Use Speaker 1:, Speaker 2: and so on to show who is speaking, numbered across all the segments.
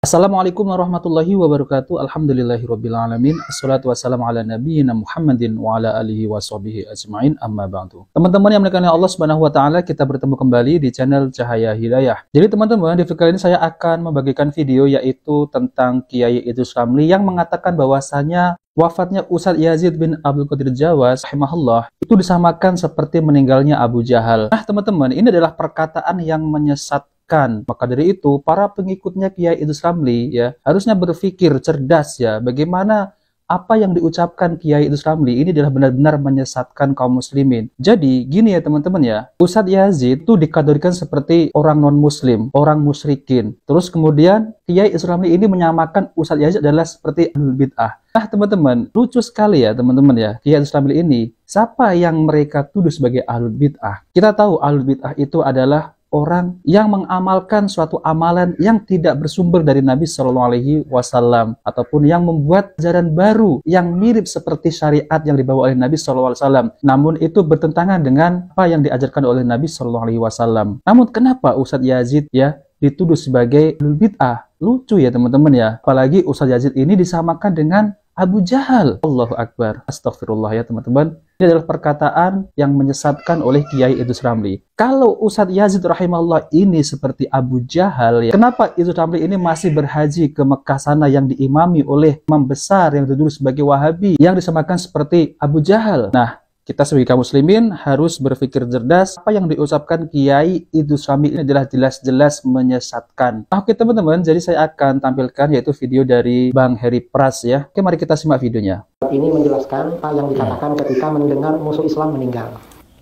Speaker 1: Assalamualaikum warahmatullahi wabarakatuh. Alhamdulillahirabbil alamin. Assalatu wassalamu ala nabiyyina Muhammadin wa ala alihi washabihi ajmain. Amma ba'du. Teman-teman yang dimuliakan Allah Subhanahu wa taala, kita bertemu kembali di channel Cahaya Hidayah. Jadi teman-teman, di video kali ini saya akan membagikan video yaitu tentang Kiai Idrus Ramli yang mengatakan bahwasanya wafatnya Ustadz Yazid bin Abdul Qadir Jawas rahimahullah itu disamakan seperti meninggalnya Abu Jahal. Nah, teman-teman, ini adalah perkataan yang menyesatkan. Maka dari itu, para pengikutnya Kiai Idrus Ramli ya harusnya berpikir cerdas ya, bagaimana apa yang diucapkan Kiai Idrus Ramli ini adalah benar-benar menyesatkan kaum muslimin. Jadi gini ya teman-teman ya, Ustadz Yazid itu dikategorikan seperti orang non-muslim, orang musyrikin. Terus kemudian Kiai Idrus Ramli ini menyamakan Ustadz Yazid adalah seperti ahlul bid'ah. Nah teman-teman, lucu sekali ya teman-teman ya, Kiai Idrus Ramli ini, siapa yang mereka tuduh sebagai ahlul bid'ah? Kita tahu ahlul bid'ah itu adalah orang yang mengamalkan suatu amalan yang tidak bersumber dari Nabi Shallallahu Alaihi Wasallam ataupun yang membuat ajaran baru yang mirip seperti syariat yang dibawa oleh Nabi Shallallahu Alaihi Wasallam, namun itu bertentangan dengan apa yang diajarkan oleh Nabi Shallallahu Alaihi Wasallam. Namun kenapa Ustadz Yazid ya dituduh sebagai ahlul bid'ah? Lucu ya teman-teman ya, apalagi Ustadz Yazid ini disamakan dengan Abu Jahal. Allahu Akbar. Astagfirullah ya teman-teman. Ini adalah perkataan yang menyesatkan oleh Kiai Idrus Ramli. Kalau Ustadz Yazid rahimahullah ini seperti Abu Jahal ya, kenapa Idrus Ramli ini masih berhaji ke Mekah sana yang diimami oleh imam besar yang dituduh sebagai Wahabi yang disamakan seperti Abu Jahal? Nah, kita sebagai kaum muslimin harus berpikir cerdas. Apa yang diucapkan Kiai Idrus Ramli ini adalah jelas-jelas menyesatkan. Nah, oke teman-teman, jadi saya akan tampilkan yaitu video dari Bang Heri Pras ya. Oke, mari kita simak videonya.
Speaker 2: Ini menjelaskan apa yang dikatakan ketika mendengar musuh Islam meninggal.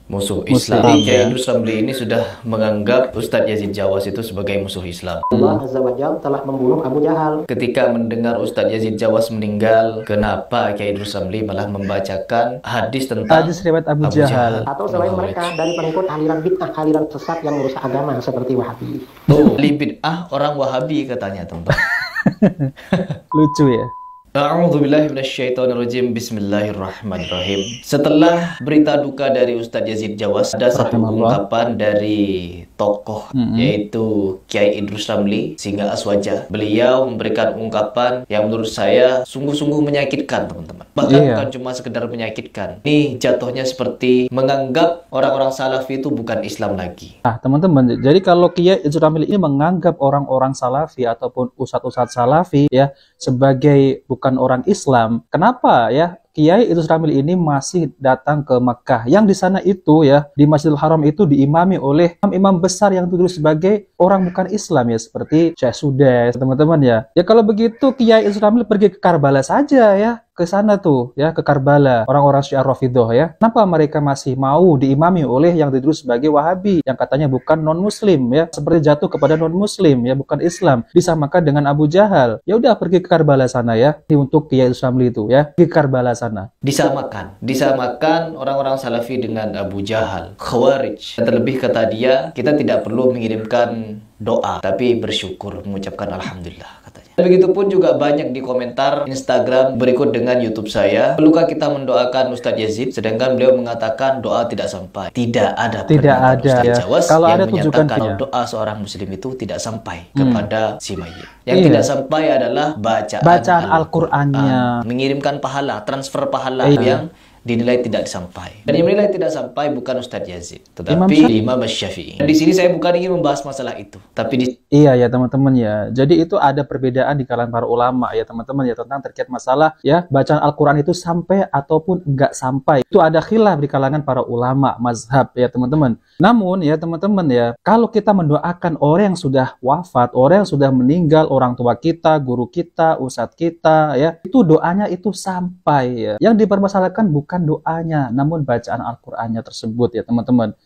Speaker 3: Musuh Islam. Kiai Idrus Ramli ini sudah menganggap Ustadz Yazid Jawas itu sebagai musuh Islam.
Speaker 2: Allah Azza wa Jalla telah membunuh Abu Jahal.
Speaker 3: Ketika mendengar Ustadz Yazid Jawas meninggal, kenapa Kiai Idrus Ramli malah membacakan hadis tentang
Speaker 1: hadis riwayat Abu Jahal?
Speaker 2: Atau selain mereka dari pengikut aliran bid'ah, aliran sesat yang merusak agama seperti Wahabi.
Speaker 3: ahli bid'ah orang Wahabi katanya teman-teman.
Speaker 1: Lucu ya.
Speaker 3: A'udzubillahiminasyaitonirrajim. Bismillahirrahmanirrahim. Setelah berita duka dari Ustadz Yazid Jawas, ada satu ungkapan dari tokoh yaitu Kiai Idrus Ramli Singa Aswaja. Beliau memberikan ungkapan yang menurut saya sungguh-sungguh menyakitkan teman-teman. Bahkan bukan cuma sekedar menyakitkan. Ini jatuhnya seperti menganggap orang-orang Salafi itu bukan Islam lagi.
Speaker 1: Nah teman-teman, jadi kalau Kiai Idrus Ramli ini menganggap orang-orang Salafi ataupun ustadz-ustadz Salafi ya sebagai bukan orang Islam, kenapa ya Kiai Idrus Ramli ini masih datang ke Mekah yang di sana itu ya di Masjidil Haram itu diimami oleh imam besar yang dituduh sebagai orang bukan Islam ya seperti Syekh Sudes teman-teman ya. Ya kalau begitu Kiai Idrus Ramli pergi ke Karbala saja ya, ke sana tuh ya, ke Karbala, orang-orang Syiah Rafidhah ya. Kenapa mereka masih mau diimami oleh yang dituduh sebagai Wahabi yang katanya bukan non-muslim ya, seperti jatuh kepada non-muslim ya, bukan Islam, disamakan dengan Abu Jahal. Ya udah pergi ke Karbala sana ya. Ini untuk Kiai Idrus Ramli itu ya, pergi ke Karbala sana.
Speaker 3: Disamakan orang-orang Salafi dengan Abu Jahal, Khawarij. Terlebih kata dia, kita tidak perlu mengirimkan doa, tapi bersyukur, mengucapkan Alhamdulillah katanya. Begitupun juga banyak di komentar Instagram berikut dengan YouTube saya. Perlukah kita mendoakan Ustadz Yazid? Sedangkan beliau mengatakan doa tidak sampai. Tidak ada Ustadz
Speaker 1: ya.
Speaker 3: Jawas
Speaker 1: kalau
Speaker 3: yang
Speaker 1: ada
Speaker 3: menyatakan
Speaker 1: kalau
Speaker 3: doa seorang muslim itu tidak sampai kepada si mayit. Yang tidak sampai adalah bacaan
Speaker 1: Al-Qur'annya,
Speaker 3: mengirimkan pahala, transfer pahala yang dinilai tidak sampai. Dan yang menilai tidak sampai bukan Ustadz Yazid, tetapi Imam Syafi'i. Di sini saya bukan ingin membahas masalah itu, tapi
Speaker 1: iya ya teman-teman ya. Jadi itu ada perbedaan di kalangan para ulama ya teman-teman ya tentang terkait masalah ya bacaan Al-Qur'an itu sampai ataupun enggak sampai. Itu ada khilaf di kalangan para ulama mazhab ya teman-teman. Namun ya teman-teman ya, kalau kita mendoakan orang yang sudah wafat, orang yang sudah meninggal, orang tua kita, guru kita, ustadz kita ya, itu doanya itu sampai ya. Yang dipermasalahkan bukan doanya, namun bacaan Al-Qur'annya tersebut ya teman-teman.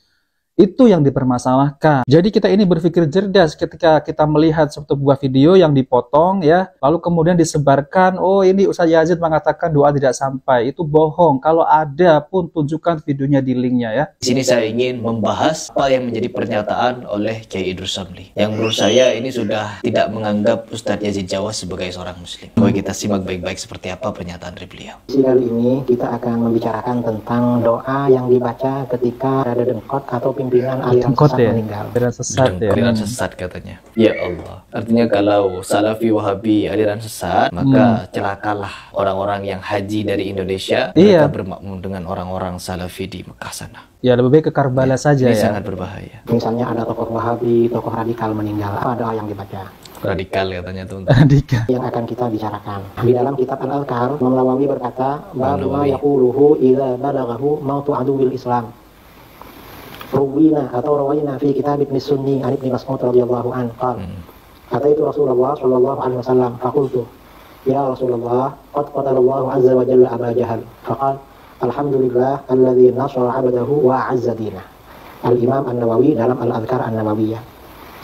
Speaker 1: Itu yang dipermasalahkan. Jadi kita ini berpikir cerdas ketika kita melihat sebuah video yang dipotong ya, lalu kemudian disebarkan, oh ini Ustadz Yazid mengatakan doa tidak sampai. Itu bohong. Kalau ada pun tunjukkan videonya di linknya ya.
Speaker 3: Di sini saya ingin membahas apa yang menjadi pernyataan oleh Kiai Idrus Ramli yang menurut saya ini sudah tidak menganggap Ustadz Yazid Jawas sebagai seorang muslim. Coba kita simak baik-baik seperti apa pernyataan dari beliau.
Speaker 2: Kali ini kita akan membicarakan tentang doa yang dibaca ketika ada dengkot atau pimpinan bimbingan aliran
Speaker 1: Jenggot
Speaker 2: sesat
Speaker 1: ya,
Speaker 2: meninggal.
Speaker 1: aliran sesat ya.
Speaker 3: Aliran sesat katanya. Ya Allah. Artinya kalau Salafi Wahabi aliran sesat, maka celakalah orang-orang yang haji dari Indonesia.
Speaker 1: Iya.
Speaker 3: Mereka bermakmum dengan orang-orang Salafi di Mekah sana.
Speaker 1: Ya lebih baik ke Karbala saja
Speaker 3: Ini
Speaker 1: ya.
Speaker 3: sangat berbahaya.
Speaker 2: Misalnya ada tokoh Wahabi, tokoh radikal meninggal, apa doa yang dibaca?
Speaker 3: Radikal katanya tuh.
Speaker 1: Radikal.
Speaker 2: Yang akan kita bicarakan. Di dalam kitab Al-Adhkar, Imam Nawawi berkata, "Babu ma
Speaker 3: Nawawi.
Speaker 2: yaquluhu idza balaghahu mautu aduwil Islam." Ruwina atau rawaina fi kitab Ibn Sunni an Ibn Mas'ud radhiyallahu anhu qala ataitu Rasulullah sallallahu alaihi wasallam faqultu ya Rasulullah qad qatalallahu azza wa jalla Aba Jahal faqala alhamdulillah alladzi nasara 'abdahu wa 'azza dinah. Al-Imam An-Nawawi dalam Al-Adhkar An-Nawawiyah.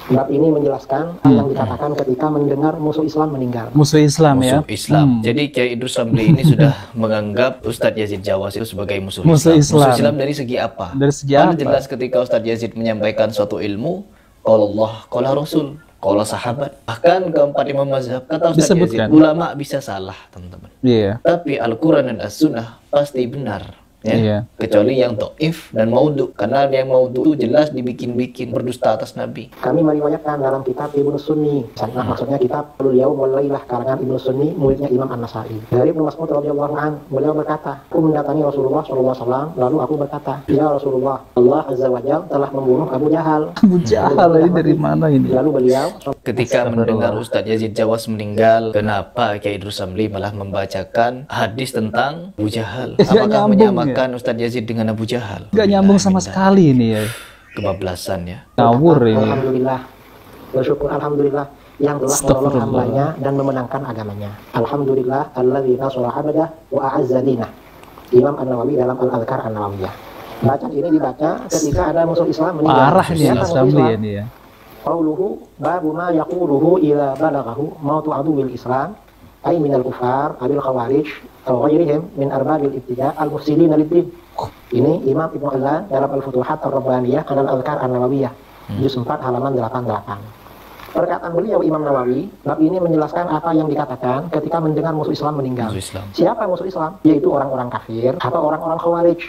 Speaker 2: Bab ini menjelaskan yang dikatakan ketika mendengar musuh Islam meninggal.
Speaker 1: Musuh Islam ya.
Speaker 3: Musuh Islam. Jadi Kiai Idrus Ramli ini sudah menganggap Ustadz Yazid Jawas itu sebagai musuh,
Speaker 1: Musuh Islam.
Speaker 3: Musuh Islam dari segi apa?
Speaker 1: Dari segi
Speaker 3: Kan
Speaker 1: apa?
Speaker 3: jelas ketika Ustadz Yazid menyampaikan suatu ilmu, qala Allah, qala Rasul, qala sahabat. Bahkan keempat imam mazhab kata Ustadz
Speaker 1: Disebutkan.
Speaker 3: Yazid, ulama bisa salah, teman-teman.
Speaker 1: Iya.
Speaker 3: Tapi Al-Quran dan As-Sunnah pasti benar. Ya.
Speaker 1: Iya.
Speaker 3: Kecuali yang dhaif dan maudhu, karena yang maudhu itu jelas dibikin-bikin berdusta atas Nabi.
Speaker 2: Kami meriwayatkan dalam kitab Ibnu Sunni. Maksudnya kitab Al-Yaum wal Lailah karangan Ibnu Sunni, muridnya Imam An-Nasai. Dari Ibnu Mas'ud radhiyallahu anhu, beliau berkata, aku mendatangi Rasulullah SAW, lalu aku berkata, ya Rasulullah, Allah Azza wa Jalla telah membunuh Abu Jahal.
Speaker 1: Abu Jahal ini dari mana ini?
Speaker 2: Lalu beliau
Speaker 3: Ketika mendengar Ustadz Yazid Jawas meninggal, kenapa Kiai Idrus Ramli malah membacakan hadis tentang Abu Jahal?
Speaker 1: Nggak
Speaker 3: Apakah
Speaker 1: nyambung,
Speaker 3: menyamakan Ustadz Yazid dengan Abu Jahal?
Speaker 1: Nggak nyambung sama sekali ini ya.
Speaker 3: Kebablasan ya.
Speaker 1: Ngawur ini.
Speaker 2: Alhamdulillah, bersyukur Alhamdulillah yang telah menolong hambanya dan memenangkan agamanya. Alhamdulillah alladzi nasara 'abdah wa a'azza dinah. Imam An-Nawawi dalam Al-Adhkar An-Nawawiyah. Bacaan ini dibaca ketika ada musuh Islam meninggal.
Speaker 1: Parah ini
Speaker 2: Siapa
Speaker 1: Mas
Speaker 2: musuh
Speaker 1: Ramli
Speaker 2: Islam?
Speaker 1: ini ya.
Speaker 2: Qauluhu babu ma yaquluhu ila balaghahu mautu aduwil Islam ay minal kufar abil khawarij atau ghairihim min arbabil ibtida al-mufsidin lid-din. Ini Imam Ibnu Al-Lan dalam Al-Futuhat Ar-Rabbaniyah Al-Adhkar An-Nawawiyah juz 4 halaman 88. Perkataan beliau Imam Nawawi, bab ini menjelaskan apa yang dikatakan ketika mendengar musuh Islam meninggal.
Speaker 3: Musuh Islam.
Speaker 2: Siapa musuh Islam? Yaitu orang-orang kafir atau orang-orang khawarij.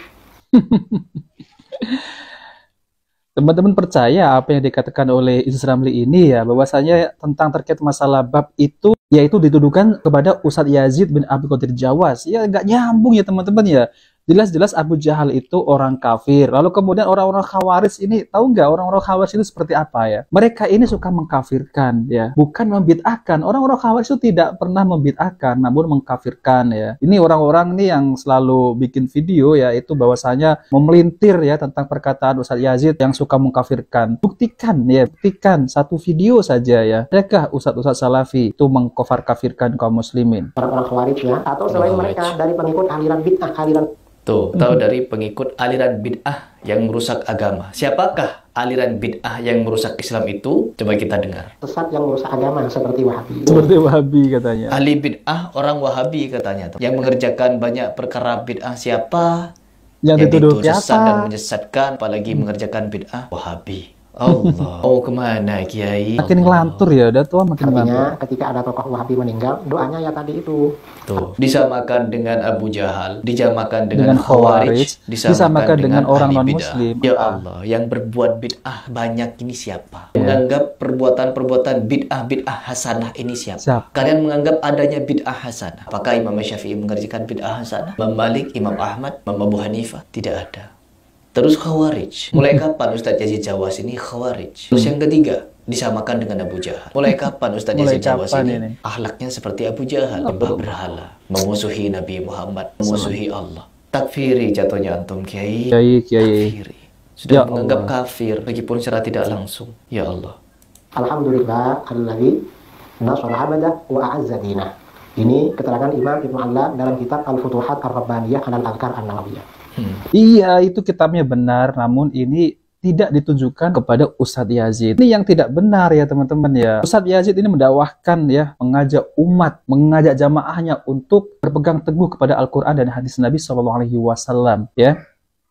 Speaker 1: Teman-teman percaya apa yang dikatakan oleh Idrus Ramli ini ya, bahwasanya tentang terkait masalah bab itu, yaitu dituduhkan kepada Ustadz Yazid bin Abdul Qadir Jawas. Ya nggak nyambung ya teman-teman ya. Jelas-jelas Abu Jahal itu orang kafir. Lalu kemudian orang-orang Khawarij ini, tahu nggak orang-orang Khawarij itu seperti apa ya? Mereka ini suka mengkafirkan ya, bukan membid'ahkan. Orang-orang Khawarij itu tidak pernah membid'ahkan, namun mengkafirkan ya. Ini orang-orang nih yang selalu bikin video ya, itu bahwasanya memelintir ya tentang perkataan Ustadz Yazid yang suka mengkafirkan. Buktikan ya, buktikan satu video saja ya. Adakah Ustadz-Ustadz Salafi itu mengkafir-kafirkan kaum muslimin?
Speaker 2: Orang-orang khawarij ya, atau selain mereka dari pengikut aliran bid'ah, aliran
Speaker 3: Tuh, tahu dari pengikut aliran bid'ah yang merusak agama. Siapakah aliran bid'ah yang merusak Islam itu? Coba kita dengar.
Speaker 2: sesat yang merusak agama seperti Wahabi.
Speaker 1: Seperti Wahabi katanya.
Speaker 3: Ahli bid'ah orang Wahabi katanya tuh. Yang mengerjakan banyak perkara bid'ah siapa?
Speaker 1: Yang dituduh
Speaker 3: itu sesat dan
Speaker 1: siapa?
Speaker 3: menyesatkan, apalagi mengerjakan bid'ah Wahabi. Allah. Oh, kemana Kiai?
Speaker 1: Makin ngelantur ya, udah tua makin ngelantur.
Speaker 2: Artinya ketika ada tokoh Wahabi meninggal, doanya ya tadi itu.
Speaker 3: Tuh, disamakan dengan Abu Jahal, disamakan
Speaker 1: Dengan
Speaker 3: dengan
Speaker 1: Khawarij, disamakan dengan orang
Speaker 3: ahli
Speaker 1: non-muslim.
Speaker 3: bid'ah. Ya Allah, yang berbuat bid'ah banyak ini siapa? Menganggap perbuatan-perbuatan bid'ah hasanah ini siapa?
Speaker 1: Siapa?
Speaker 3: Kalian menganggap adanya bid'ah hasanah? Apakah Imam Syafi'i mengerjakan bid'ah hasanah? Imam Malik, Imam Ahmad, Imam Abu Hanifah? Tidak ada. Terus Khawarij. Mulai kapan Ustadz Yazid Jawas ini Khawarij? Terus yang ketiga, disamakan dengan Abu Jahal. Mulai kapan Ustadz
Speaker 1: Mulai
Speaker 3: Yazid Jawas
Speaker 1: kapan
Speaker 3: ini
Speaker 1: ini?
Speaker 3: akhlaknya seperti Abu Jahal, menyembah berhala, memusuhi Nabi Muhammad, memusuhi Allah. Takfiri jatuhnya antum Kiai.
Speaker 1: Kiai.
Speaker 3: Takfiri. Sudah
Speaker 1: Ya
Speaker 3: menganggap
Speaker 1: Allah.
Speaker 3: kafir meskipun secara tidak langsung. Ya Allah.
Speaker 2: Alhamdulillah alladzi nasara 'abdah wa a'azza dinah. Ini keterangan Imam Ibnu Al-Lan dalam kitab Al-Futuhat Ar-Rabbaniyah Al-Adhkar An-Nawawiyah.
Speaker 1: Iya, itu kitabnya benar, namun ini tidak ditunjukkan kepada Ustadz Yazid. Ini yang tidak benar ya teman-teman ya. Ustadz Yazid ini mendakwahkan ya, mengajak umat, mengajak jamaahnya untuk berpegang teguh kepada Al-Quran dan hadis Nabi SAW ya,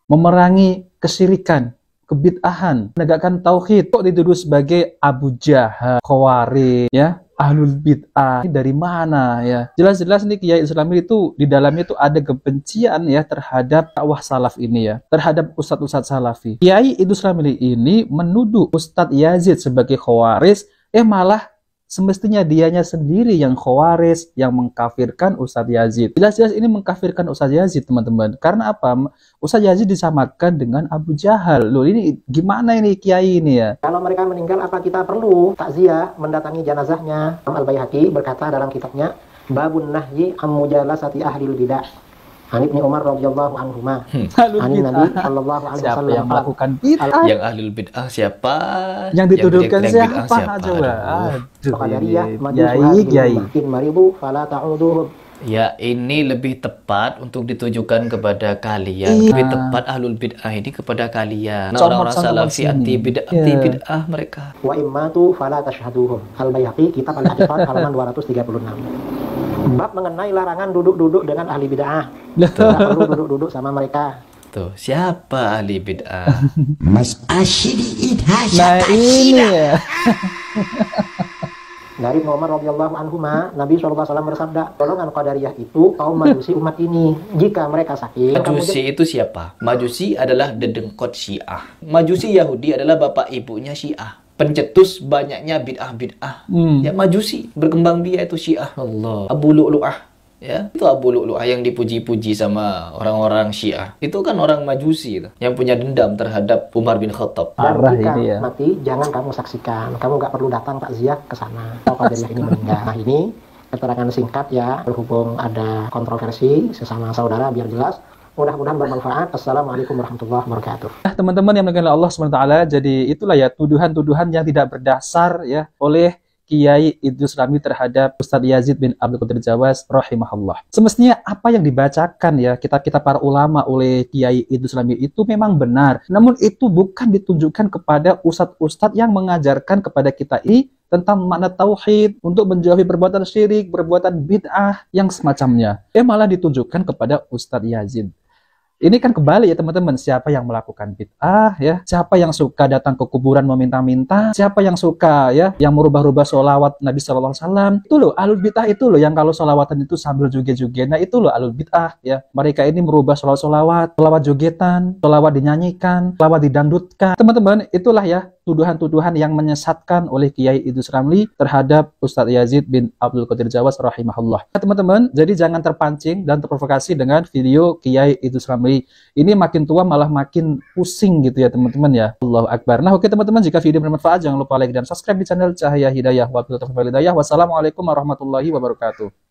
Speaker 1: memerangi kesyirikan, kebid'ahan, menegakkan tauhid. Kok dituduh sebagai Abu Jahal, Khawarij, ya, ahlul bid'ah? Ini dari mana ya? Jelas-jelas nih Kiai Islami itu di dalamnya itu ada kebencian ya terhadap dakwah salaf ini ya, terhadap ustadz-ustadz salafi. Kiai Islami ini menuduh Ustadz Yazid sebagai Khawarij, malah semestinya dianya sendiri yang Khawarij, yang mengkafirkan Ustadz Yazid. Jelas-jelas ini mengkafirkan Ustadz Yazid, teman-teman. Karena apa? Ustadz Yazid disamakan dengan Abu Jahal. Loh, ini gimana ini Kiai ini ya?
Speaker 2: Kalau mereka meninggal, apa kita perlu takziah, mendatangi jenazahnya? Al-Baihaqi berkata dalam kitabnya, Babun Nahyi an Mujalasati Ahlil Bidah. An Ibnu Umar radhiyallahu anhuma. Nabi sallallahu alaihi
Speaker 1: Siapa
Speaker 2: wasallam
Speaker 1: yang melakukan bid'ah?
Speaker 3: Yang ahlul bid'ah siapa?
Speaker 1: Yang dituduhkan
Speaker 3: yang
Speaker 1: siapa?
Speaker 3: bid'ah
Speaker 1: Coba. Aduh,
Speaker 2: Qadariyah,
Speaker 1: Kiai.
Speaker 2: makin maribu fala ta'uduhum.
Speaker 3: Ya, ini lebih tepat untuk ditujukan kepada kalian. Lebih tepat ahlul bid'ah ini kepada kalian. Orang-orang salafi anti bid'ah mereka.
Speaker 2: Wa immatu fala tashhaduhum. Al-Baihaqi kitab Al-I'tiqad halaman 236. Bab mengenai larangan duduk-duduk dengan ahli bid'ah. Tidak perlu duduk-duduk sama mereka.
Speaker 3: Tuh, siapa ahli bid'ah?
Speaker 4: Mas Asyidi
Speaker 1: Nah ini ya.
Speaker 2: Dari Umar radhiyallahu anhuma, Nabi SAW bersabda, golongan Qadariyah itu kaum majusi umat ini. Jika mereka sakit,
Speaker 3: Majusi itu siapa? Majusi adalah dedengkot Syiah. Majusi Yahudi adalah bapak ibunya Syiah. Pencetus banyaknya bid'ah-bid'ah. Ya, Majusi berkembang biak itu Syiah. Allah. Abu Lu'lu'ah. Ya, itu Abu Lu'lu'ah yang dipuji-puji sama orang-orang Syiah. Itu kan orang Majusi itu, yang punya dendam terhadap Umar bin Khattab.
Speaker 2: dan
Speaker 1: Parah
Speaker 2: jika
Speaker 1: ini ya.
Speaker 2: mati, jangan kamu saksikan. Kamu nggak perlu datang takziah ke sana. Kalau Qadariyah ini meninggal. Nah, ini keterangan singkat ya, berhubung ada kontroversi sesama saudara biar jelas. Mudah-mudahan bermanfaat. Assalamualaikum warahmatullahi wabarakatuh.
Speaker 1: Nah, teman-teman yang dimuliakan Allah SWT, jadi itulah ya tuduhan-tuduhan yang tidak berdasar ya oleh Kiai Idrus Ramli terhadap Ustadz Yazid bin Abdul Qadir Jawas rahimahullah. Semestinya apa yang dibacakan ya kitab-kitab para ulama oleh Kiai Idrus Ramli itu memang benar. Namun itu bukan ditunjukkan kepada ustadz-ustadz yang mengajarkan kepada kita ini tentang makna tauhid, untuk menjauhi perbuatan syirik, perbuatan bid'ah yang semacamnya. Malah ditunjukkan kepada Ustadz Yazid. Ini kan kembali ya teman-teman, siapa yang melakukan bid'ah ya, siapa yang suka datang ke kuburan meminta-minta, siapa yang suka ya, yang merubah-rubah sholawat Nabi SAW, itu loh ahlul bid'ah itu loh, yang kalau sholawatan itu sambil joget-joget, nah itu loh ahlul bid'ah ya. Mereka ini merubah sholawat jogetan, sholawat dinyanyikan, sholawat didangdutkan. Teman-teman, itulah ya tuduhan-tuduhan yang menyesatkan oleh Kiai Idrus Ramli terhadap Ustadz Yazid bin Abdul Qadir Jawas rahimahullah. Nah, teman-teman, jadi jangan terpancing dan terprovokasi dengan video Kiai Idrus Ramli. Ini makin tua malah makin pusing gitu ya teman-teman ya. Allahu Akbar. Nah, oke teman-teman, jika video bermanfaat jangan lupa like dan subscribe di channel Cahaya Hidayah. Wassalamualaikum warahmatullahi wabarakatuh.